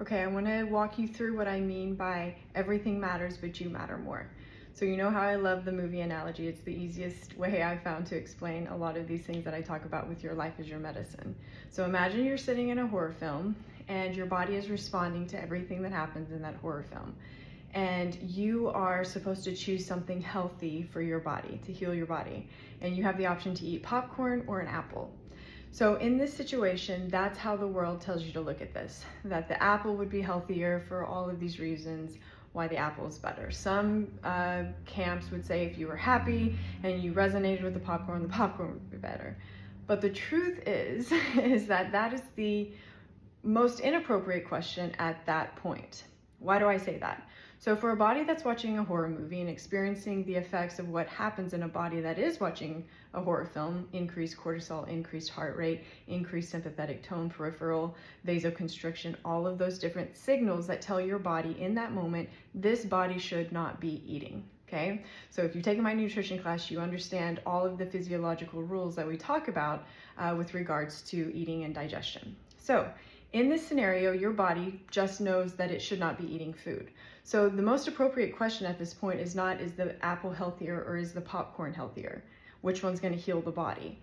Okay, I want to walk you through what I mean by everything matters, but you matter more. So you know how I love the movie analogy. It's the easiest way I've found to explain a lot of these things that I talk about with your life as your medicine. So imagine you're sitting in a horror film and your body is responding to everything that happens in that horror film. And you are supposed to choose something healthy for your body, to heal your body. And you have the option to eat popcorn or an apple. So in this situation, that's how the world tells you to look at this, that the apple would be healthier for all of these reasons, why the apple is better. Some camps would say if you were happy and you resonated with the popcorn would be better. But the truth is, is that is the most inappropriate question at that point. Why do I say that? So for a body that's watching a horror movie and experiencing the effects of what happens in a body that is watching a horror film, increased cortisol, increased heart rate, increased sympathetic tone, peripheral vasoconstriction, all of those different signals that tell your body in that moment, this body should not be eating. Okay, so if you've taken my nutrition class, you understand all of the physiological rules that we talk about with regards to eating and digestion. So in this scenario, your body just knows that it should not be eating food. So the most appropriate question at this point is not, is the apple healthier or is the popcorn healthier? Which one's going to heal the body?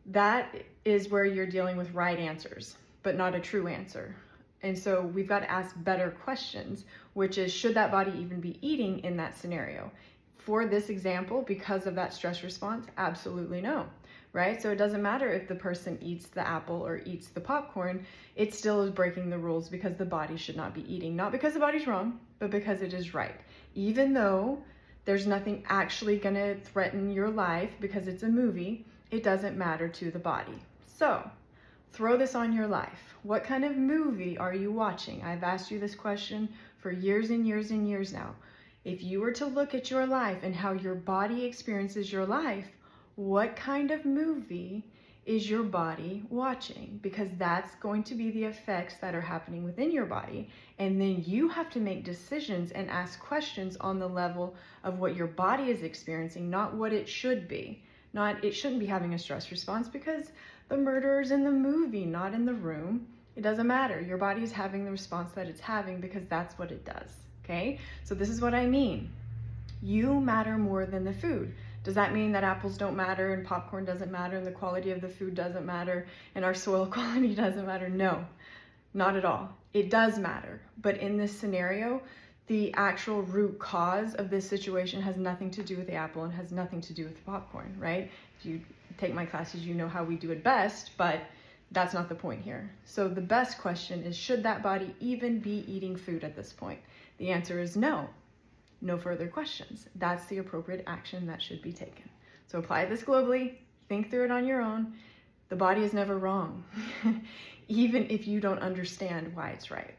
That is where you're dealing with right answers, but not a true answer. And so we've got to ask better questions, which is, should that body even be eating in that scenario? For this example, because of that stress response, absolutely no. Right? So it doesn't matter if the person eats the apple or eats the popcorn, it still is breaking the rules because the body should not be eating. Not because the body's wrong, but because it is right. Even though there's nothing actually going to threaten your life because it's a movie, it doesn't matter to the body. So throw this on your life. What kind of movie are you watching? I've asked you this question for years and years and years now. If you were to look at your life and how your body experiences your life, what kind of movie is your body watching? Because that's going to be the effects that are happening within your body. And then you have to make decisions and ask questions on the level of what your body is experiencing, not what it should be. Not, it shouldn't be having a stress response because the murderer's in the movie, not in the room. It doesn't matter. Your body is having the response that it's having because that's what it does. Okay? So this is what I mean. You matter more than the food. Does that mean that apples don't matter and popcorn doesn't matter and the quality of the food doesn't matter and our soil quality doesn't matter? No, not at all. It does matter. But in this scenario, the actual root cause of this situation has nothing to do with the apple and has nothing to do with the popcorn, right? If you take my classes, you know how we do it best, but that's not the point here. So the best question is, should that body even be eating food at this point? The answer is no. No further questions. That's the appropriate action that should be taken. So apply this globally, think through it on your own. The body is never wrong, even if you don't understand why it's right.